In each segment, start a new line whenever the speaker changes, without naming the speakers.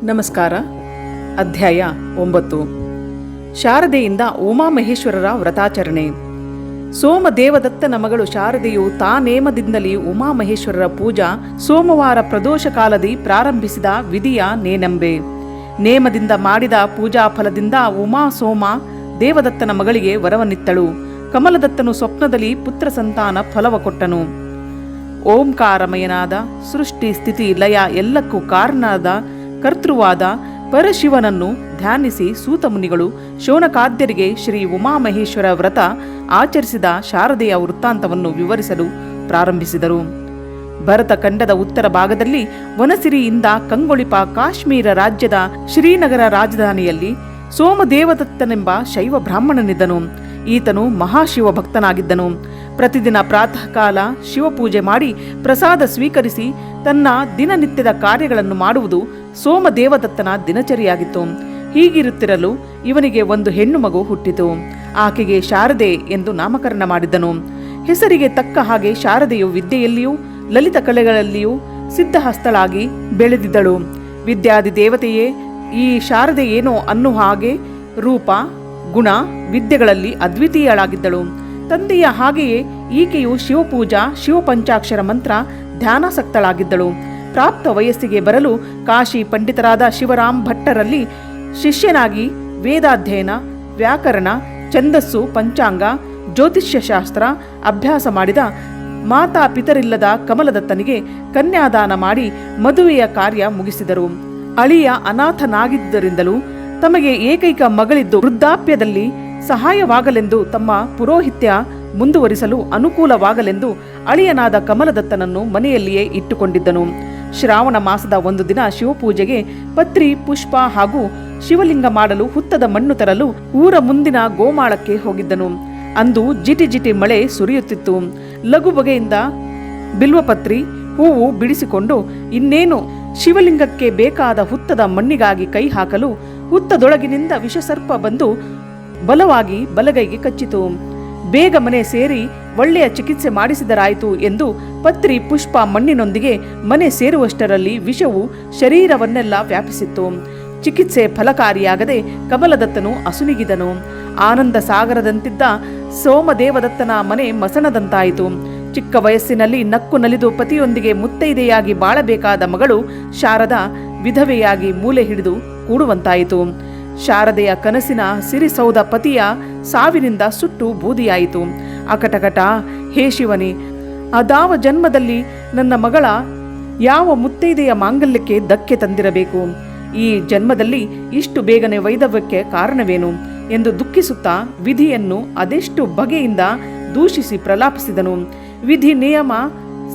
ನಮಸ್ಕಾರ. ಅಧ್ಯಾಯ 9. ಶಾರದೆಯಿಂದ ಉಮಾಮಹೇಶ್ವರರ ವ್ರತಾಚರಣೆ. ಸೋಮದೇವದತ್ತನ ಮಗಳು ಶಾರದೆಯು ತಾನೇಮದಿಂದಲೇ ಉಮಾಮಹೇಶ್ವರರ ಪೂಜಾ ಸೋಮವಾರ ಪ್ರದೋಷ ಕಾಲದಿ ಪ್ರಾರಂಭಿಸಿದ ವಿಧಿಯ ನೇನಂಬೆ. ನೇಮದಿಂದ ಮಾಡಿದ ಪೂಜಾ ಫಲದಿಂದ ಉಮಾ ಸೋಮ ದೇವದತ್ತನ ಮಗಳಿಗೆ ವರವನ್ನಿತ್ತಳು. ಕಮಲದತ್ತನು ಸ್ವಪ್ನದಲ್ಲಿ ಪುತ್ರ ಸಂತಾನ ಫಲವ ಕೊಟ್ಟನು. ಓಂಕಾರಮಯನಾದ ಸೃಷ್ಟಿ ಸ್ಥಿತಿ ಲಯ ಎಲ್ಲಕ್ಕೂ ಕಾರಣನಾದ ಕರ್ತೃವಾದ ಪರಶಿವನನ್ನು ಧ್ಯಾನಿಸಿ ಸೂತಮುನಿಗಳು ಶೌನಕಾದ್ಯರಿಗೆ ಶ್ರೀ ಉಮಾಮಹೇಶ್ವರ ವ್ರತ ಆಚರಿಸಿದ ಶಾರದೆಯ ವೃತ್ತಾಂತವನ್ನು ವಿವರಿಸಲು ಪ್ರಾರಂಭಿಸಿದರು. ಭರತ ಖಂಡದ ಉತ್ತರ ಭಾಗದಲ್ಲಿ ವನಸಿರಿಯಿಂದ ಕಂಗೊಳಿಪ ಕಾಶ್ಮೀರ ರಾಜ್ಯದ ಶ್ರೀನಗರ ರಾಜಧಾನಿಯಲ್ಲಿ ಸೋಮದೇವದತ್ತನೆಂಬ ಶೈವ ಬ್ರಾಹ್ಮಣನಿದ್ದನು. ಈತನು ಮಹಾಶಿವ ಭಕ್ತನಾಗಿದ್ದನು. ಪ್ರತಿದಿನ ಪ್ರಾತಃ ಕಾಲ ಶಿವಪೂಜೆ ಮಾಡಿ ಪ್ರಸಾದ ಸ್ವೀಕರಿಸಿ ತನ್ನ ದಿನನಿತ್ಯದ ಕಾರ್ಯಗಳನ್ನು ಮಾಡುವುದು ಸೋಮದೇವದತ್ತನ ದಿನಚರಿಯಾಗಿತ್ತು. ಹೀಗಿರುತ್ತಿರಲು ಇವನಿಗೆ ಒಂದು ಹೆಣ್ಣು ಮಗು ಹುಟ್ಟಿತು. ಆಕೆಗೆ ಶಾರದೆ ಎಂದು ನಾಮಕರಣ ಮಾಡಿದ್ದನು. ಹೆಸರಿಗೆ ತಕ್ಕ ಹಾಗೆ ಶಾರದೆಯು ವಿದ್ಯೆಯಲ್ಲಿಯೂ ಲಲಿತ ಕಲೆಗಳಲ್ಲಿಯೂ ಸಿದ್ಧಹಸ್ತಳಾಗಿ ಬೆಳೆದಿದ್ದಳು. ವಿದ್ಯಾದಿ ದೇವತೆಯೇ ಈ ಶಾರದೆ ಏನೋ ಅನ್ನುವ ಹಾಗೆ ರೂಪ ಗುಣ ವಿದ್ಯೆಗಳಲ್ಲಿ ಅದ್ವಿತೀಯಳಾಗಿದ್ದಳು. ತಂದೆಯ ಹಾಗೆಯೇ ಈಕೆಯು ಶಿವಪೂಜಾ ಶಿವಪಂಚಾಕ್ಷರ ಮಂತ್ರ ಧ್ಯಾನಾಸಕ್ತಳಾಗಿದ್ದಳು. ಪ್ರಾಪ್ತ ವಯಸ್ಸಿಗೆ ಬರಲು ಕಾಶಿ ಪಂಡಿತರಾದ ಶಿವರಾಮ್ ಭಟ್ಟರಲ್ಲಿ ಶಿಷ್ಯನಾಗಿ ವೇದಾಧ್ಯಯನ ವ್ಯಾಕರಣ ಛಂದಸ್ಸು ಪಂಚಾಂಗ ಜ್ಯೋತಿಷ್ಯಶಾಸ್ತ್ರ ಅಭ್ಯಾಸ ಮಾಡಿದ ಮಾತಾ ಪಿತರಿಲ್ಲದ ಕಮಲದತ್ತನಿಗೆ ಕನ್ಯಾದಾನ ಮಾಡಿ ಮದುವೆಯ ಕಾರ್ಯ ಮುಗಿಸಿದರು. ಅಳಿಯ ಅನಾಥನಾಗಿದ್ದರಿಂದಲೂ ತಮಗೆ ಏಕೈಕ ಮಗಳಿದ್ದು ವೃದ್ಧಾಪ್ಯದಲ್ಲಿ ಸಹಾಯವಾಗಲೆಂದು ತಮ್ಮ ಪುರೋಹಿತ್ಯ ಮುಂದುವರಿಸಲು ಅನುಕೂಲವಾಗಲೆಂದು ಅಳಿಯನಾದ ಕಮಲದತ್ತನನ್ನು ಮನೆಯಲ್ಲಿಯೇ ಇಟ್ಟುಕೊಂಡಿದ್ದನು. ಶ್ರಾವಣ ಮಾಸದ ಒಂದು ದಿನ ಶಿವಪೂಜೆಗೆ ಪತ್ರಿ ಪುಷ್ಪ ಹಾಗೂ ಶಿವಲಿಂಗ ಮಾಡಲು ಹುತ್ತದ ಮಣ್ಣು ತರಲು ಊರ ಮುಂದಿನ ಗೋಮಾಳಕ್ಕೆ ಹೋಗಿದ್ದನು. ಅಂದು ಜಿಟಿ ಜಿಟಿ ಮಳೆ ಸುರಿಯುತ್ತಿತ್ತು. ಲಘು ಬಗೆಯಿಂದ ಬಿಲ್ವಪತ್ರಿ ಹೂವು ಬಿಡಿಸಿಕೊಂಡು ಇನ್ನೇನು ಶಿವಲಿಂಗಕ್ಕೆ ಬೇಕಾದ ಹುತ್ತದ ಮಣ್ಣಿಗಾಗಿ ಕೈ ಹಾಕಲು ಹುತ್ತದೊಳಗಿನಿಂದ ವಿಷಸರ್ಪ ಬಂದು ಬಲವಾಗಿ ಬಲಗೈಗೆ ಕಚ್ಚಿತು. ಬೇಗ ಮನೆ ಸೇರಿ ಒಳ್ಳೆಯ ಚಿಕಿತ್ಸೆ ಮಾಡಿಸಿದರಾಯಿತು ಎಂದು ಪತ್ರಿ ಪುಷ್ಪ ಮಣ್ಣಿನೊಂದಿಗೆ ಮನೆ ಸೇರುವಷ್ಟರಲ್ಲಿ ವಿಷವು ಶರೀರವನ್ನೆಲ್ಲ ವ್ಯಾಪಿಸಿತ್ತು. ಚಿಕಿತ್ಸೆ ಫಲಕಾರಿಯಾಗದೆ ಕಮಲದತ್ತನು ಅಸುನೀಗಿದನು. ಆನಂದ ಸಾಗರದಂತಿದ್ದ ಸೋಮದೇವದತ್ತನ ಮನೆ ಮಸಣದಂತಾಯಿತು. ಚಿಕ್ಕ ವಯಸ್ಸಿನಲ್ಲಿ ನಕ್ಕು ನಲಿದು ಪತಿಯೊಂದಿಗೆ ಮುತ್ತೈದೆಯಾಗಿ ಬಾಳಬೇಕಾದ ಮಗಳು ಶಾರದಾ ವಿಧವೆಯಾಗಿ ಮೂಲೆ ಹಿಡಿದು ಕೂಡುವಂತಾಯಿತು. ಶಾರದೆಯ ಕನಸಿನ ಸಿರಿಸೌಧ ಪತಿಯ ಸಾವಿನಿಂದ ಸುಟ್ಟು ಬೂದಿಯಾಯಿತು. ಅಕಟಕಟ, ಹೇ ಶಿವನೇ, ಅದಾವ ಜನ್ಮದಲ್ಲಿ ನನ್ನ ಮಗಳ ಯಾವ ಮುತ್ತೈದೆಯ ಮಾಂಗಲ್ಯಕ್ಕೆ ಧಕ್ಕೆ ತಂದಿರಬೇಕು? ಈ ಜನ್ಮದಲ್ಲಿ ಇಷ್ಟು ಬೇಗನೆ ವೈಧವ್ಯಕ್ಕೆ ಕಾರಣವೇನು ಎಂದು ದುಃಖಿಸುತ್ತಾ ವಿಧಿಯನ್ನು ಅದೆಷ್ಟು ಬಗೆಯಿಂದ ದೂಷಿಸಿ ಪ್ರಲಾಪಿಸಿದನು. ವಿಧಿ ನಿಯಮ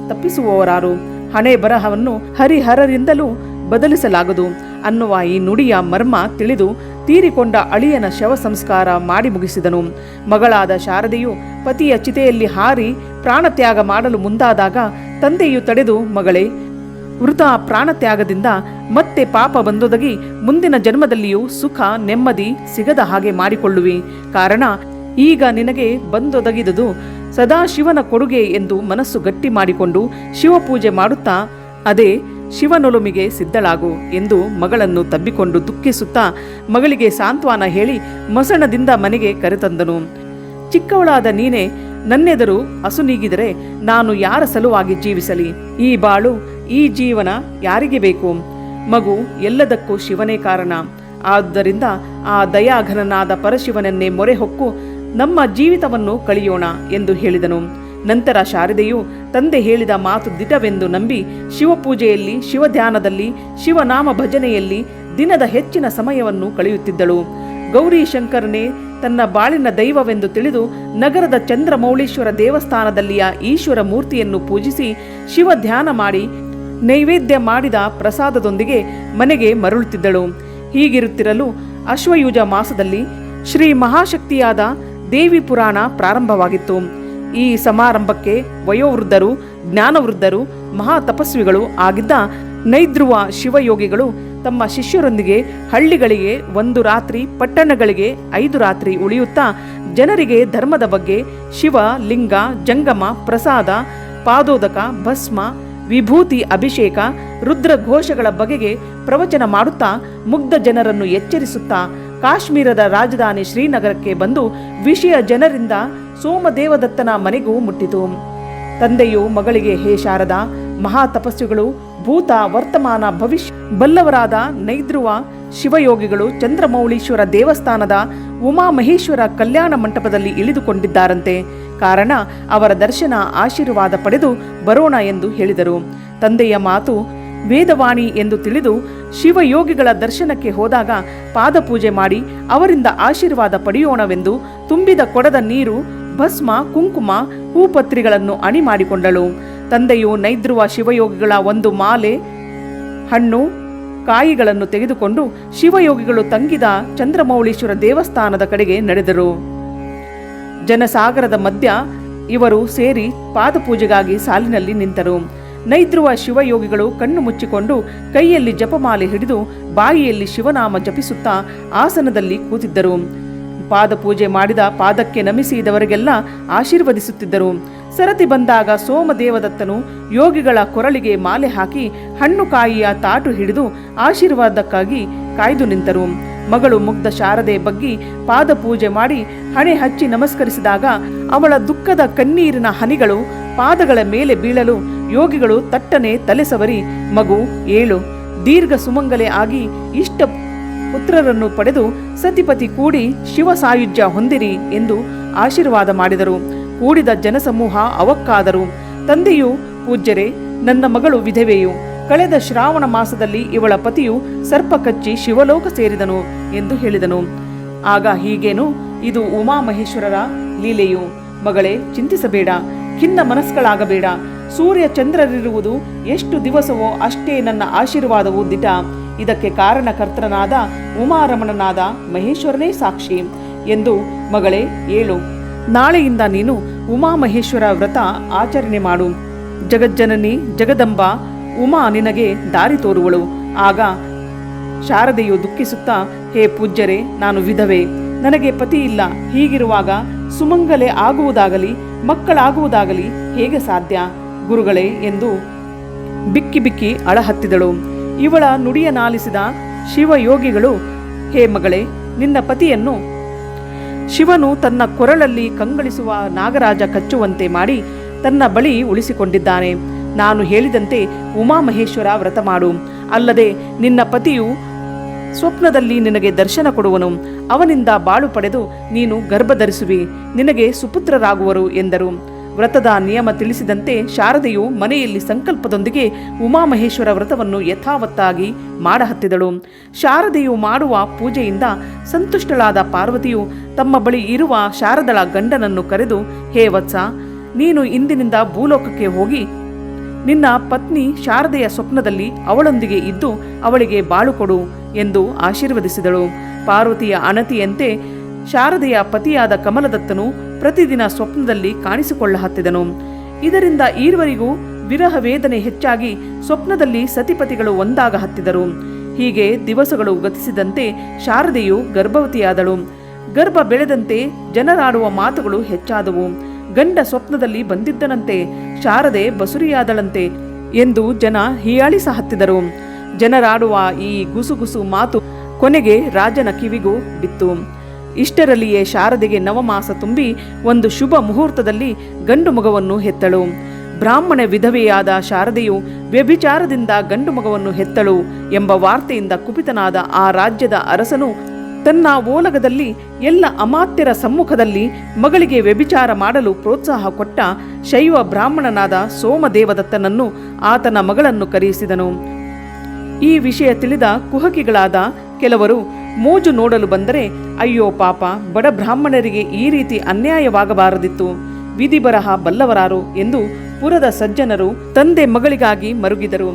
ತಪ್ಪಿಸುವವರಾರು? ಹಣೆ ಬರಹವನ್ನು ಹರಿಹರರಿಂದಲೂ ಬದಲಿಸಲಾಗದು ಅನ್ನುವ ಈ ನುಡಿಯ ಮರ್ಮ ತಿಳಿದು ತೀರಿಕೊಂಡ ಅಳಿಯನ ಶವ ಸಂಸ್ಕಾರ ಮಾಡಿ ಮುಗಿಸಿದನು. ಮಗಳಾದ ಶಾರದೆಯು ಪತಿಯ ಚಿತೆಯಲ್ಲಿ ಹಾರಿ ಪ್ರಾಣತ್ಯಾಗ ಮಾಡಲು ಮುಂದಾದಾಗ ತಂದೆಯು ತಡೆದು, ಮಗಳೇ, ವೃತ ಪ್ರಾಣತ್ಯಾಗದಿಂದ ಮತ್ತೆ ಪಾಪ ಬಂದೊದಗಿ ಮುಂದಿನ ಜನ್ಮದಲ್ಲಿಯೂ ಸುಖ ನೆಮ್ಮದಿ ಸಿಗದ ಹಾಗೆ ಮಾಡಿಕೊಳ್ಳುವಿ. ಕಾರಣ ಈಗ ನಿನಗೆ ಬಂದೊದಗಿದುದು ಸದಾಶಿವನ ಕೊಡುಗೆ ಎಂದು ಮನಸ್ಸು ಗಟ್ಟಿ ಮಾಡಿಕೊಂಡು ಶಿವಪೂಜೆ ಮಾಡುತ್ತಾ ಅದೇ ಶಿವನೊಲುಮಿಗೆ ಸಿದ್ಧಳಾಗು ಎಂದು ಮಗಳನ್ನು ತಬ್ಬಿಕೊಂಡು ದುಃಖಿಸುತ್ತಾ ಮಗಳಿಗೆ ಸಾಂತ್ವನ ಹೇಳಿ ಮಸಣದಿಂದ ಮನೆಗೆ ಕರೆತಂದನು. ಚಿಕ್ಕವಳಾದ ನೀನೇ ನನ್ನೆದರು ಅಸುನೀಗಿದರೆ ನಾನು ಯಾರ ಸಲುವಾಗಿ ಜೀವಿಸಲಿ? ಈ ಬಾಳು ಈ ಜೀವನ ಯಾರಿಗೆ ಬೇಕು? ಮಗು ಎಲ್ಲದಕ್ಕೂ ಶಿವನೇ ಕಾರಣ. ಆದ್ದರಿಂದ ಆ ದಯಾಘನನಾದ ಪರಶಿವನನ್ನೇ ಮೊರೆ ಹೊಕ್ಕು ನಮ್ಮ ಜೀವಿತವನ್ನು ಕಳೆಯೋಣ ಎಂದು ಹೇಳಿದನು. ನಂತರ ಶಾರದೆಯು ತಂದೆ ಹೇಳಿದ ಮಾತು ದಿಟವೆಂದು ನಂಬಿ ಶಿವಪೂಜೆಯಲ್ಲಿ ಶಿವಧ್ಯಾನದಲ್ಲಿ ಶಿವನಾಮ ಭಜನೆಯಲ್ಲಿ ದಿನದ ಹೆಚ್ಚಿನ ಸಮಯವನ್ನು ಕಳೆಯುತ್ತಿದ್ದಳು. ಗೌರಿ ಶಂಕರನೇ ತನ್ನ ಬಾಳಿನ ದೈವವೆಂದು ತಿಳಿದು ನಗರದ ಚಂದ್ರಮೌಳೀಶ್ವರ ದೇವಸ್ಥಾನದಲ್ಲಿಯ ಈಶ್ವರ ಮೂರ್ತಿಯನ್ನು ಪೂಜಿಸಿ ಶಿವಧ್ಯಾನ ಮಾಡಿ ನೈವೇದ್ಯ ಮಾಡಿದ ಪ್ರಸಾದದೊಂದಿಗೆ ಮನೆಗೆ ಮರಳುತ್ತಿದ್ದಳು. ಹೀಗಿರುತ್ತಿರಲು ಅಶ್ವಯುಜ ಮಾಸದಲ್ಲಿ ಶ್ರೀ ಮಹಾಶಕ್ತಿಯಾದ ದೇವಿ ಪುರಾಣ ಪ್ರಾರಂಭವಾಗಿತ್ತು. ಈ ಸಮಾರಂಭಕ್ಕೆ ವಯೋವೃದ್ಧರು ಜ್ಞಾನವೃದ್ಧರು ಮಹಾತಪಸ್ವಿಗಳು ಆಗಿದ್ದ ನೈಧ್ರುವ ಶಿವಯೋಗಿಗಳು ತಮ್ಮ ಶಿಷ್ಯರೊಂದಿಗೆ ಹಳ್ಳಿಗಳಿಗೆ 1 ರಾತ್ರಿ ಪಟ್ಟಣಗಳಿಗೆ 5 ರಾತ್ರಿ ಉಳಿಯುತ್ತಾ ಜನರಿಗೆ ಧರ್ಮದ ಬಗ್ಗೆ ಶಿವ ಲಿಂಗ ಜಂಗಮ ಪ್ರಸಾದ ಪಾದೋದಕ ಭಸ್ಮ ವಿಭೂತಿ ಅಭಿಷೇಕ, ರುದ್ರ ಘೋಷಗಳ ಬಗೆಗೆ ಪ್ರವಚನ ಮಾಡುತ್ತಾ ಮುಗ್ಧ ಜನರನ್ನು ಎಚ್ಚರಿಸುತ್ತಾ ಕಾಶ್ಮೀರದ ರಾಜಧಾನಿ ಶ್ರೀನಗರಕ್ಕೆ ಬಂದು ವಿಷಯ ಜನರಿಂದ ಸೋಮದೇವದತ್ತನ ಮನೆಗೂ ಮುಟ್ಟಿತು. ತಂದೆಯು ಮಗಳಿಗೆ, ಹೇ ಶಾರದಾ, ಮಹಾ ತಪಸ್ವಿಗಳು, ಭೂತ ವರ್ತಮಾನ ಭವಿಷ್ಯ ಬಲ್ಲವರಾದ ನೈದ್ರುವ ಶಿವಯೋಗಿಗಳು ಚಂದ್ರಮೌಳೀಶ್ವರ ದೇವಸ್ಥಾನದ ಉಮಾಮಹೇಶ್ವರ ಕಲ್ಯಾಣ ಮಂಟಪದಲ್ಲಿ ಇಳಿದುಕೊಂಡಿದ್ದಾರಂತೆ. ಕಾರಣ ಅವರ ದರ್ಶನ ಆಶೀರ್ವಾದ ಪಡೆದು ಬರೋಣ ಎಂದು ಹೇಳಿದರು. ತಂದೆಯ ಮಾತು ವೇದವಾಣಿ ಎಂದು ತಿಳಿದು ಶಿವಯೋಗಿಗಳ ದರ್ಶನಕ್ಕೆ ಹೋದಾಗ ಪಾದಪೂಜೆ ಮಾಡಿ ಅವರಿಂದ ಆಶೀರ್ವಾದ ಪಡೆಯೋಣವೆಂದು ತುಂಬಿದ ಕೊಡದ ನೀರು, ಭಸ್ಮ, ಕುಂಕುಮ, ಹೂಪತ್ರಿಗಳನ್ನು ಅಣಿ ಮಾಡಿಕೊಂಡಳು. ತಂದೆಯು ನೈದ್ರುವ ಶಿವಯೋಗಿಗಳ ಒಂದು ಮಾಲೆ ಹಣ್ಣು ಕಾಯಿಗಳನ್ನು ತೆಗೆದುಕೊಂಡು ಶಿವಯೋಗಿಗಳು ತಂಗಿದ ಚಂದ್ರಮೌಳೀಶ್ವರ ದೇವಸ್ಥಾನದ ಕಡೆಗೆ ನಡೆದರು. ಜನಸಾಗರದ ಮಧ್ಯ ಇವರು ಸೇರಿ ಪಾದಪೂಜೆಗಾಗಿ ಸಾಲಿನಲ್ಲಿ ನಿಂತರು. ನೈದ್ರುವ ಶಿವಯೋಗಿಗಳು ಕಣ್ಣು ಮುಚ್ಚಿಕೊಂಡು ಕೈಯಲ್ಲಿ ಜಪಮಾಲೆ ಹಿಡಿದು ಬಾಯಿಯಲ್ಲಿ ಶಿವನಾಮ ಜಪಿಸುತ್ತಾ ಆಸನದಲ್ಲಿ ಕೂತಿದ್ದರು. ಪಾದಪೂಜೆ ಮಾಡಿದ ಪಾದಕ್ಕೆ ನಮಿಸಿದವರಿಗೆಲ್ಲ ಆಶೀರ್ವದಿಸುತ್ತಿದ್ದರು. ಸರತಿ ಬಂದಾಗ ಸೋಮದೇವದತ್ತನು ಯೋಗಿಗಳ ಕೊರಳಿಗೆ ಮಾಲೆ ಹಾಕಿ ಹಣ್ಣು ಕಾಯಿಯ ತಾಟು ಹಿಡಿದು ಆಶೀರ್ವಾದಕ್ಕಾಗಿ ಕಾಯ್ದು ನಿಂತರು. ಮಗಳು ಮುಗ್ಧ ಶಾರದೆ ಬಗ್ಗಿ ಪಾದಪೂಜೆ ಮಾಡಿ ಹಣೆ ಹಚ್ಚಿ ನಮಸ್ಕರಿಸಿದಾಗ ಅವಳ ದುಃಖದ ಕಣ್ಣೀರಿನ ಹನಿಗಳು ಪಾದಗಳ ಮೇಲೆ ಬೀಳಲು ಯೋಗಿಗಳು ತಟ್ಟನೆ ತಲೆ ಸವರಿ, ಮಗು ಏಳು, ದೀರ್ಘ ಸುಮಂಗಲೆ ಆಗಿ ಇಷ್ಟ ಪುತ್ರರನ್ನು ಪಡೆದು ಸತಿಪತಿ ಕೂಡಿ ಶಿವ ಸಾಯುಜ್ಯ ಹೊಂದಿರಿ ಎಂದು ಆಶೀರ್ವಾದ ಮಾಡಿದರು. ಕೂಡಿದ ಜನಸಮೂಹ ಅವಕ್ಕಾದರು. ತಂದೆಯು, ಪೂಜ್ಯರೇ, ನನ್ನ ಮಗಳು ವಿಧವೆಯು. ಕಳೆದ ಶ್ರಾವಣ ಮಾಸದಲ್ಲಿ ಇವಳ ಪತಿಯು ಸರ್ಪ ಕಚ್ಚಿ ಶಿವಲೋಕ ಸೇರಿದನು ಎಂದು ಹೇಳಿದನು. ಆಗ ಹೀಗೇನು, ಇದು ಉಮಾಮಹೇಶ್ವರರ ಲೀಲೆಯು. ಮಗಳೇ, ಚಿಂತಿಸಬೇಡ, ಖಿನ್ನ ಮನಸ್ಕಳಾಗಬೇಡ. ಸೂರ್ಯ ಚಂದ್ರರಿರುವುದು ಎಷ್ಟು ದಿವಸವೋ ಅಷ್ಟೇ ನನ್ನ ಆಶೀರ್ವಾದವು ದಿಟ. ಇದಕ್ಕೆ ಕಾರಣಕರ್ತನಾದ ಉಮಾರಮಣನಾದ ಮಹೇಶ್ವರನೇ ಸಾಕ್ಷಿ ಎಂದು. ಮಗಳೇ, ಏಳು, ನಾಳೆಯಿಂದ ನೀನು ಉಮಾಮಹೇಶ್ವರ ವ್ರತ ಆಚರಣೆ ಮಾಡು. ಜಗಜ್ಜನನಿ ಜಗದಂಬ ಉಮಾ ನಿನಗೆ ದಾರಿ ತೋರುವಳು. ಆಗ ಶಾರದೆಯು ದುಃಖಿಸುತ್ತಾ, ಹೇ ಪೂಜ್ಯರೇ, ನಾನು ವಿಧವೆ, ನನಗೆ ಪತಿ ಇಲ್ಲ. ಹೀಗಿರುವಾಗ ಸುಮಂಗಲೆ ಆಗುವುದಾಗಲಿ ಮಕ್ಕಳಾಗುವುದಾಗಲಿ ಹೇಗೆ ಸಾಧ್ಯ ಗುರುಗಳೇ ಎಂದು ಬಿಕ್ಕಿ ಬಿಕ್ಕಿ ಅಳಹತ್ತಿದಳು. ಇವಳ ನುಡಿಯನಾಲಿಸಿದ ಶಿವಯೋಗಿಗಳು, ಹೇ ಮಗಳೇ, ನಿನ್ನ ಪತಿಯನ್ನು ಶಿವನು ತನ್ನ ಕೊರಳಲ್ಲಿ ಕಂಗಳಿಸುವ ನಾಗರಾಜ ಕಚ್ಚುವಂತೆ ಮಾಡಿ ತನ್ನ ಬಳಿ ಉಳಿಸಿಕೊಂಡಿದ್ದಾನೆ. ನಾನು ಹೇಳಿದಂತೆ ಉಮಾಮಹೇಶ್ವರ ವ್ರತ ಮಾಡು. ಅಲ್ಲದೆ ನಿನ್ನ ಪತಿಯು ಸ್ವಪ್ನದಲ್ಲಿ ನಿನಗೆ ದರ್ಶನ ಕೊಡುವನು. ಅವನಿಂದ ಬಾಳು ಪಡೆದು ನೀನು ಗರ್ಭಧರಿಸುವಿ. ನಿನಗೆ ಸುಪುತ್ರರಾಗುವರು ಎಂದರು. ವ್ರತದ ನಿಯಮ ತಿಳಿಸಿದಂತೆ ಶಾರದೆಯು ಮನೆಯಲ್ಲಿ ಸಂಕಲ್ಪದೊಂದಿಗೆ ಉಮಾಮಹೇಶ್ವರ ವ್ರತವನ್ನು ಯಥಾವತ್ತಾಗಿ ಮಾಡಹತ್ತಿದಳು. ಶಾರದೆಯು ಮಾಡುವ ಪೂಜೆಯಿಂದ ಸಂತುಷ್ಟಳಾದ ಪಾರ್ವತಿಯು ತಮ್ಮ ಬಳಿ ಇರುವ ಶಾರದಳ ಗಂಡನನ್ನು ಕರೆದು, ಹೇ ವತ್ಸ, ನೀನು ಇಂದಿನಿಂದ ಭೂಲೋಕಕ್ಕೆ ಹೋಗಿ ನಿನ್ನ ಪತ್ನಿ ಶಾರದೆಯ ಸ್ವಪ್ನದಲ್ಲಿ ಅವಳೊಂದಿಗೆ ಇದ್ದು ಅವಳಿಗೆ ಬಾಳು ಕೊಡು ಎಂದು ಆಶೀರ್ವದಿಸಿದಳು. ಪಾರ್ವತಿಯ ಅಣತಿಯಂತೆ ಶಾರದೆಯ ಪತಿಯಾದ ಕಮಲದತ್ತನು ಪ್ರತಿದಿನ ಸ್ವಪ್ನದಲ್ಲಿ ಕಾಣಿಸಿಕೊಳ್ಳಹತ್ತಿದನು. ಇದರಿಂದ ಈವರೆಗೂ ವಿರಹ ವೇದನೆ ಹೆಚ್ಚಾಗಿ ಸ್ವಪ್ನದಲ್ಲಿ ಸತಿಪತಿಗಳು ಒಂದಾಗ ಹತ್ತಿದರು. ಹೀಗೆ ದಿವಸಗಳು ಗತಿಸಿದಂತೆ ಶಾರದೆಯು ಗರ್ಭವತಿಯಾದಳು. ಗರ್ಭ ಬೆಳೆದಂತೆ ಜನರಾಡುವ ಮಾತುಗಳು ಹೆಚ್ಚಾದವು. ಗಂಡ ಸ್ವಪ್ನದಲ್ಲಿ ಬಂದಿದ್ದನಂತೆ, ಶಾರದೆ ಬಸುರಿಯಾದಳಂತೆ ಎಂದು ಜನ ಹೀಯಾಳಿಸಹತ್ತಿದರು. ಜನರಾಡುವ ಈ ಗುಸುಗುಸು ಮಾತು ಕೊನೆಗೆ ರಾಜನ ಕಿವಿಗೂ ಬಿತ್ತು. ಇಷ್ಟರಲ್ಲಿಯೇ ಶಾರದೆಗೆ ನವಮಾಸ ತುಂಬಿ ಒಂದು ಶುಭ ಮುಹೂರ್ತದಲ್ಲಿ ಗಂಡು ಮಗವನ್ನು ಹೆತ್ತಳು. ಬ್ರಾಹ್ಮಣ ವಿಧವೆಯಾದ ಶಾರದೆಯು ವ್ಯಭಿಚಾರದಿಂದ ಗಂಡು ಮಗವನ್ನು ಹೆತ್ತಳು ಎಂಬ ವಾರ್ತೆಯಿಂದ ಕುಪಿತನಾದ ಆ ರಾಜ್ಯದ ಅರಸನು ತನ್ನ ಓಲಗದಲ್ಲಿ ಎಲ್ಲ ಅಮಾತ್ಯರ ಸಮ್ಮುಖದಲ್ಲಿ ಮಗಳಿಗೆ ವ್ಯಭಿಚಾರ ಮಾಡಲು ಪ್ರೋತ್ಸಾಹ ಕೊಟ್ಟ ಶೈವ ಬ್ರಾಹ್ಮಣನಾದ ಸೋಮದೇವದತ್ತನನ್ನು ಆತನ ಮಗಳನ್ನು ಕರೆಯಿಸಿದನು. ಈ ವಿಷಯ ತಿಳಿದ ಕುಹಕಿಗಳಾದ ಕೆಲವರು ಮೋಜು ನೋಡಲು ಬಂದರೆ, ಅಯ್ಯೋ ಪಾಪ, ಬಡ ಬ್ರಾಹ್ಮಣರಿಗೆ ಈ ರೀತಿ ಅನ್ಯಾಯವಾಗಬಾರದಿತ್ತು, ವಿಧಿ ಬರಹ ಬಲ್ಲವರಾರು ಎಂದು ಪುರದ ಸಜ್ಜನರು ತಂದೆ ಮಗಳಿಗಾಗಿ ಮರುಗಿದರು.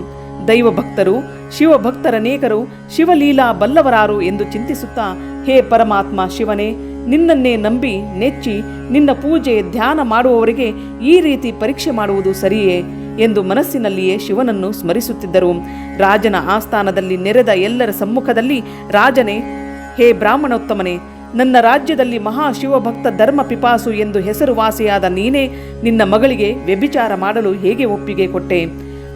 ದೈವಭಕ್ತರು, ಶಿವಭಕ್ತರನೇಕರು ಶಿವಲೀಲಾ ಬಲ್ಲವರಾರು ಎಂದು ಚಿಂತಿಸುತ್ತಾ, ಹೇ ಪರಮಾತ್ಮ ಶಿವನೇ, ನಿನ್ನನ್ನೇ ನಂಬಿ ನೆಚ್ಚಿ ನಿನ್ನ ಪೂಜೆ ಧ್ಯಾನ ಮಾಡುವವರಿಗೆ ಈ ರೀತಿ ಪರೀಕ್ಷೆ ಮಾಡುವುದು ಸರಿಯೇ ಎಂದು ಮನಸ್ಸಿನಲ್ಲಿಯೇ ಶಿವನನ್ನು ಸ್ಮರಿಸುತ್ತಿದ್ದರು. ರಾಜನ ಆಸ್ಥಾನದಲ್ಲಿ ನೆರೆದ ಎಲ್ಲರ ಸಮ್ಮುಖದಲ್ಲಿ ರಾಜನೇ, ಹೇ ಬ್ರಾಹ್ಮಣೋತ್ತಮನೇ, ನನ್ನ ರಾಜ್ಯದಲ್ಲಿ ಮಹಾಶಿವಭಕ್ತ ಧರ್ಮ ಪಿಪಾಸು ಎಂದು ಹೆಸರುವಾಸಿಯಾದ ನೀನೇ ನಿನ್ನ ಮಗಳಿಗೆ ವ್ಯಭಿಚಾರ ಮಾಡಲು ಹೇಗೆ ಒಪ್ಪಿಗೆ ಕೊಟ್ಟೆ?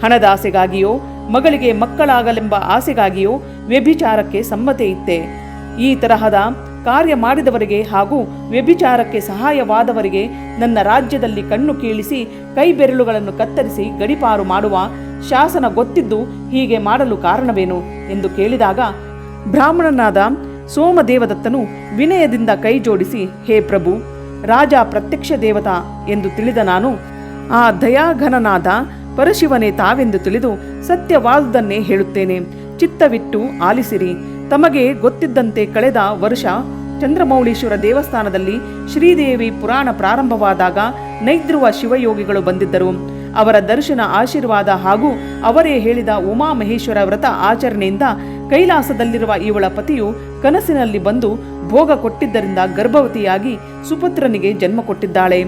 ಹಣದ ಆಸೆಗಾಗಿಯೋ ಮಗಳಿಗೆ ಮಕ್ಕಳಾಗಲೆಂಬ ಆಸೆಗಾಗಿಯೋ ವ್ಯಭಿಚಾರಕ್ಕೆ ಸಮ್ಮತೆ ಇತ್ತೆ. ಈ ತರಹದ ಕಾರ್ಯ ಮಾಡಿದವರಿಗೆ ಹಾಗೂ ವ್ಯಭಿಚಾರಕ್ಕೆ ಸಹಾಯವಾದವರಿಗೆ ನನ್ನ ರಾಜ್ಯದಲ್ಲಿ ಕಣ್ಣು ಕೀಳಿಸಿ ಕೈ ಬೆರಳುಗಳನ್ನು ಕತ್ತರಿಸಿ ಗಡೀಪಾರು ಮಾಡುವ ಶಾಸನ ಗೊತ್ತಿದ್ದು ಹೀಗೆ ಮಾಡಲು ಕಾರಣವೇನು ಎಂದು ಕೇಳಿದಾಗ, ಬ್ರಾಹ್ಮಣನಾದ ಸೋಮದೇವದತ್ತನು ವಿನಯದಿಂದ ಕೈ ಜೋಡಿಸಿ, ಹೇ ಪ್ರಭು, ರಾಜ ಪ್ರತ್ಯಕ್ಷ ದೇವತಾ ಎಂದು ತಿಳಿದ ನಾನು ಆ ದಯಾಘನನಾದ ಪರಶಿವನೇ ತಾವೆಂದು ತಿಳಿದು ಸತ್ಯವಾದುದನ್ನೇ ಹೇಳುತ್ತೇನೆ. ಚಿತ್ತವಿಟ್ಟು ಆಲಿಸಿರಿ. ತಮಗೆ ಗೊತ್ತಿದ್ದಂತೆ ಕಳೆದ ವರ್ಷ ಚಂದ್ರಮೌಳೀಶ್ವರ ದೇವಸ್ಥಾನದಲ್ಲಿ ಶ್ರೀದೇವಿ ಪುರಾಣ ಪ್ರಾರಂಭವಾದಾಗ ನೈದ್ರುವ ಶಿವಯೋಗಿಗಳು ಬಂದಿದ್ದರು. ಅವರ ದರ್ಶನ, ಆಶೀರ್ವಾದ ಹಾಗೂ ಅವರೇ ಹೇಳಿದ ಉಮಾಮಹೇಶ್ವರ ವ್ರತ ಆಚರಣೆಯಿಂದ ಕೈಲಾಸದಲ್ಲಿರುವ ಇವಳ ಪತಿಯು ಕನಸಿನಲ್ಲಿ ಬಂದು ಭೋಗ ಕೊಟ್ಟಿದ್ದರಿಂದ ಗರ್ಭವತಿಯಾಗಿ ಸುಪುತ್ರನಿಗೆ ಜನ್ಮ ಕೊಟ್ಟಿದ್ದಾಳೆ.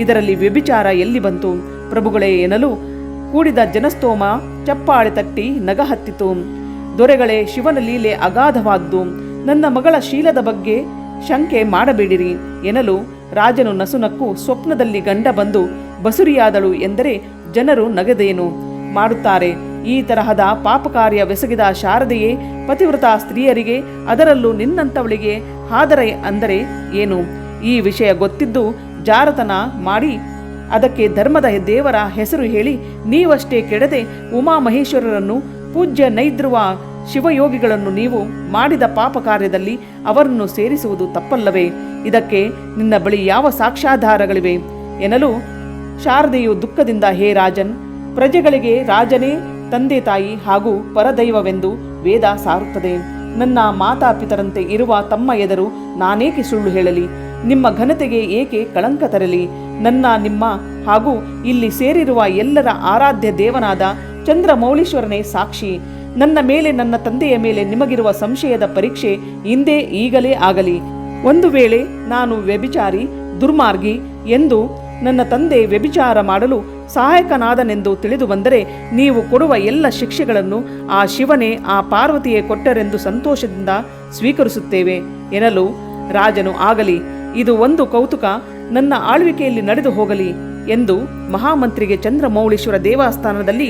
ಇದರಲ್ಲಿ ವ್ಯಭಿಚಾರ ಎಲ್ಲಿ ಬಂತು ಪ್ರಭುಗಳೇ ಎನ್ನಲು ಕೂಡಿದ ಜನಸ್ತೋಮ ಚಪ್ಪಾಳೆ ತಟ್ಟಿ ನಗ ಹತ್ತಿತು. ದೊರೆಗಳೇ, ಶಿವನ ಲೀಲೆ ಅಗಾಧವಾದ್ದು. ನನ್ನ ಮಗಳ ಶೀಲದ ಬಗ್ಗೆ ಶಂಕೆ ಮಾಡಬೇಡಿರಿ ಎನ್ನಲು ರಾಜನು ನಸುನಕ್ಕು, ಸ್ವಪ್ನದಲ್ಲಿ ಗಂಡ ಬಂದು ಬಸುರಿಯಾದಳು ಎಂದರೆ ಜನರು ನಗದೇನು ಮಾಡುತ್ತಾರೆ? ಈ ತರಹದ ಪಾಪಕಾರ್ಯವೆಸಗಿದ ಶಾರದೆಯೇ ಪತಿವ್ರತ ಸ್ತ್ರೀಯರಿಗೆ, ಅದರಲ್ಲೂ ನಿನ್ನಂಥವಳಿಗೆ ಹಾದರೆ ಅಂದರೆ ಏನು? ಈ ವಿಷಯ ಗೊತ್ತಿದ್ದು ಜಾರತನ ಮಾಡಿ ಅದಕ್ಕೆ ಧರ್ಮದ ದೇವರ ಹೆಸರು ಹೇಳಿ ನೀವಷ್ಟೇ ಕೆಡದೆ ಉಮಾಮಹೇಶ್ವರರನ್ನು, ಪೂಜ್ಯ ನೈದ್ರುವ ಶಿವಯೋಗಿಗಳನ್ನು ನೀವು ಮಾಡಿದ ಪಾಪ ಕಾರ್ಯದಲ್ಲಿ ಅವರನ್ನು ಸೇರಿಸುವುದು ತಪ್ಪಲ್ಲವೇ? ಇದಕ್ಕೆ ನಿನ್ನ ಬಳಿ ಯಾವ ಸಾಕ್ಷ್ಯಾಧಾರಗಳಿವೆ ಎನ್ನಲು ಶಾರದೆಯು ದುಃಖದಿಂದ, ಹೇ ರಾಜನ್, ಪ್ರಜೆಗಳಿಗೆ ರಾಜನೇ ತಂದೆ ತಾಯಿ ಹಾಗೂ ಪರದೈವವೆಂದು ವೇದ ಸಾರುತ್ತದೆ. ನನ್ನ ಮಾತಾಪಿತರಂತೆ ಇರುವ ತಮ್ಮ ಎದರು ನಾನೇಕೆ ಸುಳ್ಳು ಹೇಳಲಿ? ನಿಮ್ಮ ಘನತೆಗೆ ಏಕೆ ಕಳಂಕ ತರಲಿ? ನನ್ನ, ನಿಮ್ಮ ಹಾಗೂ ಇಲ್ಲಿ ಸೇರಿರುವ ಎಲ್ಲರ ಆರಾಧ್ಯ ದೇವನಾದ ಚಂದ್ರಮೌಳೀಶ್ವರನೇ ಸಾಕ್ಷಿ. ನನ್ನ ಮೇಲೆ, ನನ್ನ ತಂದೆಯ ಮೇಲೆ ನಿಮಗಿರುವ ಸಂಶಯದ ಪರೀಕ್ಷೆ ಇಂದೇ ಈಗಲೇ ಆಗಲಿ. ಒಂದು ವೇಳೆ ನಾನು ವ್ಯಭಿಚಾರಿ, ದುರ್ಮಾರ್ಗಿ ಎಂದು ನನ್ನ ತಂದೆ ವ್ಯಭಿಚಾರ ಮಾಡಲು ಸಹಾಯಕನಾದನೆಂದು ತಿಳಿದು ಬಂದರೆ ನೀವು ಕೊಡುವ ಎಲ್ಲ ಶಿಕ್ಷೆಗಳನ್ನು ಆ ಶಿವನೇ, ಆ ಪಾರ್ವತಿಯೇ ಕೊಟ್ಟರೆಂದು ಸಂತೋಷದಿಂದ ಸ್ವೀಕರಿಸುತ್ತೇವೆ ಎನ್ನಲು ರಾಜನು, ಆಗಲಿ, ಇದು ಒಂದು ಕೌತುಕ ನನ್ನ ಆಳ್ವಿಕೆಯಲ್ಲಿ ನಡೆದು ಹೋಗಲಿ ಎಂದು ಮಹಾಮಂತ್ರಿಗೆ ಚಂದ್ರಮೌಳೀಶ್ವರ ದೇವಸ್ಥಾನದಲ್ಲಿ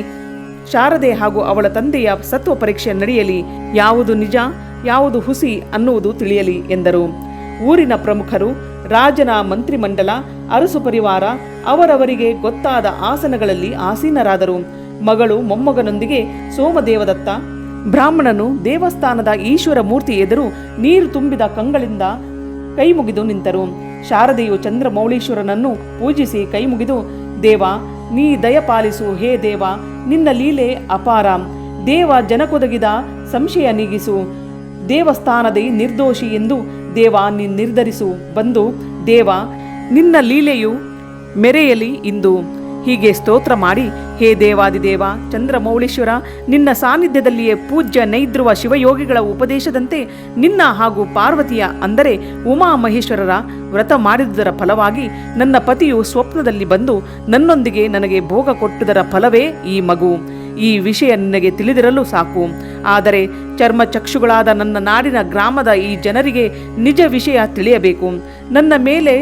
ಶಾರದೆ ಹಾಗೂ ಅವಳ ತಂದೆಯ ಸತ್ವ ಪರೀಕ್ಷೆ ನಡೆಯಲಿ. ಯಾವುದು ನಿಜ, ಯಾವುದು ಹುಸಿ ಅನ್ನುವುದು ತಿಳಿಯಲಿ ಎಂದರು. ಊರಿನ ಪ್ರಮುಖರು, ರಾಜನ ಮಂತ್ರಿಮಂಡಲ, ಅರಸು ಪರಿವಾರ ಅವರವರಿಗೆ ಗೊತ್ತಾದ ಆಸನಗಳಲ್ಲಿ ಆಸೀನರಾದರು. ಮಗಳು ಮೊಮ್ಮಗನೊಂದಿಗೆ ಸೋಮದೇವದತ್ತ ಬ್ರಾಹ್ಮಣನು ದೇವಸ್ಥಾನದ ಈಶ್ವರ ಮೂರ್ತಿ ಎದುರು ನೀರು ತುಂಬಿದ ಕಂಗಳಿಂದ ಕೈಮುಗಿದು ನಿಂತರು. ಶಾರದೆಯು ಚಂದ್ರಮೌಳೀಶ್ವರನನ್ನು ಪೂಜಿಸಿ ಕೈಮುಗಿದು, ದೇವ, ನೀ ದಯಪಾಲಿಸು. ಹೇ ದೇವ, ನಿನ್ನ ಲೀಲೆ ಅಪಾರ. ದೇವ, ಜನಕೊದಗಿದ ಸಂಶಯ ನೀಗಿಸು. ದೇವಸ್ಥಾನದ ನಿರ್ದೋಷಿ ಎಂದು ದೇವ ನೀ ನಿರ್ಧರಿಸು. ಬಂದು ದೇವ, ನಿನ್ನ ಲೀಲೆಯು ಮೆರೆಯಲಿ ಇಂದು. ಹೀಗೆ ಸ್ತೋತ್ರ ಮಾಡಿ, ಹೇ ದೇವಾದಿದೇವ ಚಂದ್ರಮೌಳೀಶ್ವರ, ನಿನ್ನ ಸಾನ್ನಿಧ್ಯದಲ್ಲಿಯೇ ಪೂಜ್ಯ ನೈದ್ರುವ ಶಿವಯೋಗಿಗಳ ಉಪದೇಶದಂತೆ ನಿನ್ನ ಹಾಗೂ ಪಾರ್ವತಿಯ ಅಂದರೆ ಉಮಾಮಹೇಶ್ವರರ ವ್ರತ ಮಾಡಿದುದರ ಫಲವಾಗಿ ನನ್ನ ಪತಿಯು ಸ್ವಪ್ನದಲ್ಲಿ ಬಂದು ನನ್ನೊಂದಿಗೆ ನನಗೆ ಭೋಗ ಕೊಟ್ಟುದರ ಫಲವೇ ಈ ಮಗು. ಈ ವಿಷಯ ನಿನಗೆ ತಿಳಿದಿರಲು ಸಾಕು. ಆದರೆ ಚರ್ಮಚಕ್ಷುಗಳಾದ ನನ್ನ ನಾಡಿನ ಗ್ರಾಮದ ಈ ಜನರಿಗೆ ನಿಜ ವಿಷಯ ತಿಳಿಯಬೇಕು. ನನ್ನ ಮೇಲೆ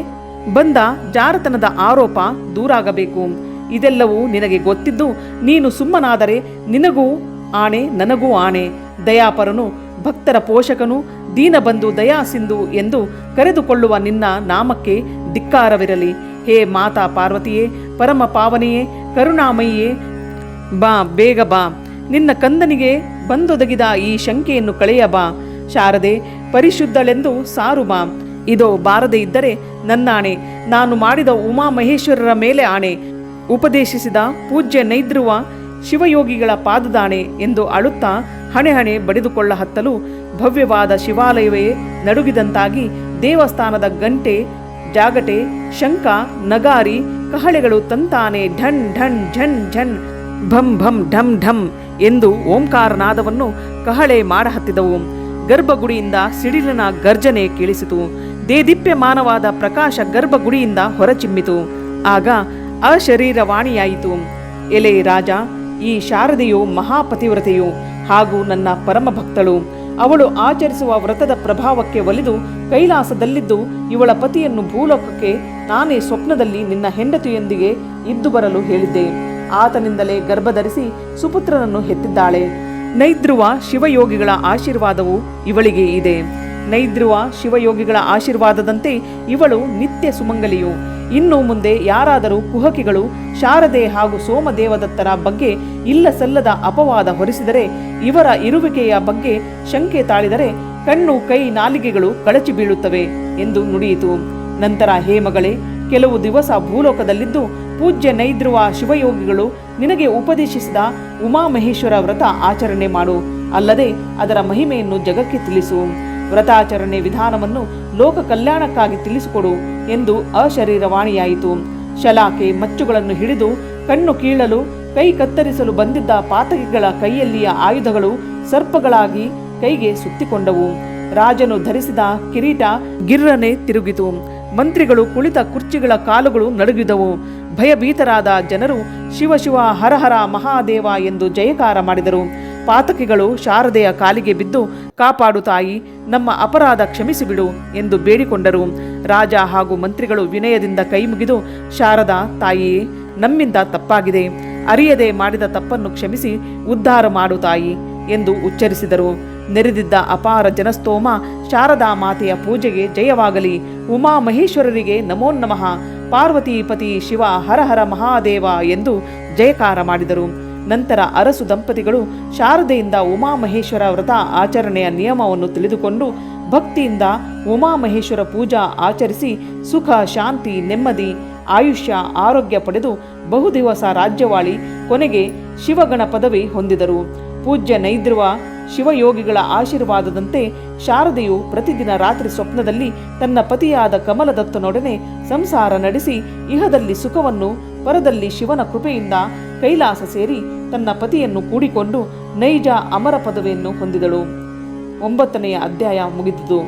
ಬಂದ ಜಾರತನದ ಆರೋಪ ದೂರಾಗಬೇಕು. ಇದೆಲ್ಲವೂ ನಿನಗೆ ಗೊತ್ತಿದ್ದು ನೀನು ಸುಮ್ಮನಾದರೆ ನಿನಗೂ ಆಣೆ, ನನಗೂ ಆಣೆ. ದಯಾಪರನು, ಭಕ್ತರ ಪೋಷಕನು, ದೀನಬಂಧು ದಯಾಸಿಂಧು ಎಂದು ಕರೆದುಕೊಳ್ಳುವ ನಿನ್ನ ನಾಮಕ್ಕೆ ಧಿಕ್ಕಾರವಿರಲಿ. ಹೇ ಮಾತಾ ಪಾರ್ವತಿಯೇ, ಪರಮ ಪಾವನೆಯೇ, ಕರುಣಾಮಯಿಯೇ, ಬಾ, ಬೇಗ ಬಾ. ನಿನ್ನ ಕಂದನಿಗೆ ಬಂದೊದಗಿದ ಈ ಶಂಕೆಯನ್ನು ಕಳೆಯ ಬಾ. ಶಾರದೆ, ಪರಿಶುದ್ಧಳೆಂದು ಸಾರು ಬಾ. ಇದೋ ಬಾರದೆ ಇದ್ದರೆ ನನ್ನಾಣೆ, ನಾನು ಮಾಡಿದ ಉಮಾಮಹೇಶ್ವರರ ಮೇಲೆ ಆಣೆ, ಉಪದೇಶಿಸಿದ ಪೂಜ್ಯ ನೈದ್ರುವ ಶಿವಯೋಗಿಗಳ ಪಾದದಾಣೆ ಎಂದು ಅಳುತ್ತಾ ಹಣೆ ಹಣೆ ಬಡಿದುಕೊಳ್ಳ ಹತ್ತಲು ಭವ್ಯವಾದ ಶಿವಾಲಯವೇ ನಡುಗಿದಂತಾಗಿ ದೇವಸ್ಥಾನದ ಗಂಟೆ, ಜಾಗಟೆ, ಶಂಖ, ನಗಾರಿ, ಕಹಳೆಗಳು ತಂತಾನೆ ಢಣ್ ಢಣ್ ಝಣ್ ಝಣ್ ಭಂ ಭಂ ಢಂ ಢಂ ಎಂದು ಓಂಕಾರನಾದವನ್ನು ಕಹಳೆ ಮಾಡಹತ್ತಿದವು. ಗರ್ಭಗುಡಿಯಿಂದ ಸಿಡಿಲಿನ ಗರ್ಜನೆ ಕೇಳಿಸಿತು. ದೇದೀಪ್ಯಮಾನವಾದ ಪ್ರಕಾಶ ಗರ್ಭಗುಡಿಯಿಂದ ಹೊರಚಿಮ್ಮಿತು. ಆಗ ಅಶರೀರವಾಣಿಯಾಯಿತು. ಎಲೆ ರಾಜ, ಈ ಶಾರದೆಯು ಮಹಾಪತಿವ್ರತೆಯು ಹಾಗೂ ನನ್ನ ಪರಮ ಭಕ್ತಳು. ಅವಳು ಆಚರಿಸುವ ವ್ರತದ ಪ್ರಭಾವಕ್ಕೆ ಒಲಿದು ಕೈಲಾಸದಲ್ಲಿದ್ದು ಇವಳ ಪತಿಯನ್ನು ಭೂಲೋಕಕ್ಕೆ ನಾನೇ ಸ್ವಪ್ನದಲ್ಲಿ ನಿನ್ನ ಹೆಂಡತಿಯೊಂದಿಗೆ ಇದ್ದು ಬರಲು ಹೇಳಿದ್ದೆ. ಆತನಿಂದಲೇ ಗರ್ಭಧರಿಸಿ ಸುಪುತ್ರನನ್ನು ಹೆತ್ತಿದ್ದಾಳೆ. ನೈದ್ರುವ ಶಿವಯೋಗಿಗಳ ಆಶೀರ್ವಾದವು ಇವಳಿಗೆ ಇದೆ. ನೈದ್ರುವ ಶಿವಯೋಗಿಗಳ ಆಶೀರ್ವಾದದಂತೆ ಇವಳು ನಿತ್ಯ ಸುಮಂಗಲಿಯು. ಇನ್ನು ಮುಂದೆ ಯಾರಾದರೂ ಕುಹಕಿಗಳು ಶಾರದೆ ಹಾಗೂ ಸೋಮದೇವದತ್ತರ ಬಗ್ಗೆ ಇಲ್ಲ ಸಲ್ಲದ ಅಪವಾದ ಹೊರಿಸಿದರೆ, ಇವರ ಇರುವಿಕೆಯ ಬಗ್ಗೆ ಶಂಕೆ ತಾಳಿದರೆ ಕಣ್ಣು ಕೈ ನಾಲಿಗೆಗಳು ಕಳಚಿ ಬೀಳುತ್ತವೆ ಎಂದು ನುಡಿಯಿತು. ನಂತರ ಹೇ ಮಗಳೇ, ಕೆಲವು ದಿವಸ ಭೂಲೋಕದಲ್ಲಿದ್ದು ಪೂಜ್ಯ ನೈದ್ರುವ ಶಿವಯೋಗಿಗಳು ನಿನಗೆ ಉಪದೇಶಿಸಿದ ಉಮಾಮಹೇಶ್ವರ ವ್ರತ ಆಚರಣೆ ಮಾಡು. ಅಲ್ಲದೆ ಅದರ ಮಹಿಮೆಯನ್ನು ಜಗಕ್ಕೆ ತಿಳಿಸು. ವ್ರತಾಚರಣೆ ವಿಧಾನವನ್ನು ಲೋಕ ಕಲ್ಯಾಣಕ್ಕಾಗಿ ತಿಳಿಸಿಕೊಡು ಎಂದು ಅಶರೀರವಾಣಿಯಾಯಿತು. ಶಲಾಕೆ ಮಚ್ಚುಗಳನ್ನು ಹಿಡಿದು ಕಣ್ಣು ಕೀಳಲು ಕೈ ಕತ್ತರಿಸಲು ಬಂದಿದ್ದ ಪಾತಕಿಗಳ ಕೈಯಲ್ಲಿಯ ಆಯುಧಗಳು ಸರ್ಪಗಳಾಗಿ ಕೈಗೆ ಸುತ್ತಿಕೊಂಡವು. ರಾಜನು ಧರಿಸಿದ ಕಿರೀಟ ಗಿರ್ರನೆ ತಿರುಗಿತು. ಮಂತ್ರಿಗಳು ಕುಳಿತ ಕುರ್ಚಿಗಳ ಕಾಲುಗಳು ನಡುಗಿದವು. ಭಯಭೀತರಾದ ಜನರು ಶಿವ ಶಿವ ಹರ ಹರ ಮಹಾದೇವ ಎಂದು ಜಯಕಾರ ಮಾಡಿದರು. ಪಾತಕಿಗಳು ಶಾರದೆಯ ಕಾಲಿಗೆ ಬಿದ್ದು, ಕಾಪಾಡು ತಾಯಿ, ನಮ್ಮ ಅಪರಾಧ ಕ್ಷಮಿಸಿಬಿಡು ಎಂದು ಬೇಡಿಕೊಂಡರು. ರಾಜ ಹಾಗೂ ಮಂತ್ರಿಗಳು ವಿನಯದಿಂದ ಕೈ ಮುಗಿದು, ಶಾರದಾ ತಾಯಿಯೇ, ನಮ್ಮಿಂದ ತಪ್ಪಾಗಿದೆ, ಅರಿಯದೆ ಮಾಡಿದ ತಪ್ಪನ್ನು ಕ್ಷಮಿಸಿ ಉದ್ಧಾರ ಮಾಡು ತಾಯಿ ಎಂದು ಉಚ್ಚರಿಸಿದರು. ನೆರೆದಿದ್ದ ಅಪಾರ ಜನಸ್ತೋಮ ಶಾರದಾ ಮಾತೆಯ ಪೂಜೆಗೆ ಜಯವಾಗಲಿ, ಉಮಾಮಹೇಶ್ವರರಿಗೆ ನಮೋ ನಮಃ, ಪಾರ್ವತೀಪತಿ ಶಿವ ಹರ ಹರ ಮಹಾದೇವ ಎಂದು ಜಯಕಾರ ಮಾಡಿದರು. ನಂತರ ಅರಸು ದಂಪತಿಗಳು ಶಾರದೆಯಿಂದ ಉಮಾಮಹೇಶ್ವರ ವ್ರತ ಆಚರಣೆಯ ನಿಯಮವನ್ನು ತಿಳಿದುಕೊಂಡು ಭಕ್ತಿಯಿಂದ ಉಮಾಮಹೇಶ್ವರ ಪೂಜಾ ಆಚರಿಸಿ ಸುಖ ಶಾಂತಿ ನೆಮ್ಮದಿ ಆಯುಷ್ಯ ಆರೋಗ್ಯ ಪಡೆದು ಬಹುದಿವಸ ರಾಜ್ಯವಾಳಿ ಕೊನೆಗೆ ಶಿವಗಣ ಪದವಿ ಹೊಂದಿದರು. ಪೂಜ್ಯ ನೈದ್ರುವ ಶಿವಯೋಗಿಗಳ ಆಶೀರ್ವಾದದಂತೆ ಶಾರದೆಯು ಪ್ರತಿದಿನ ರಾತ್ರಿ ಸ್ವಪ್ನದಲ್ಲಿ ತನ್ನ ಪತಿಯಾದ ಕಮಲದತ್ತನೊಡನೆ ಸಂಸಾರ ನಡೆಸಿ ಇಹದಲ್ಲಿ ಸುಖವನ್ನು, ಪರದಲ್ಲಿ ಶಿವನ ಕೃಪೆಯಿಂದ ಕೈಲಾಸ ಸೇರಿ ತನ್ನ ಪತಿಯನ್ನು ಕೂಡಿಕೊಂಡು ನೈಜ ಅಮರ ಪದವಿಯನ್ನು ಹೊಂದಿದಳು. 9ನೇ ಅಧ್ಯಾಯ ಮುಗಿದುದು.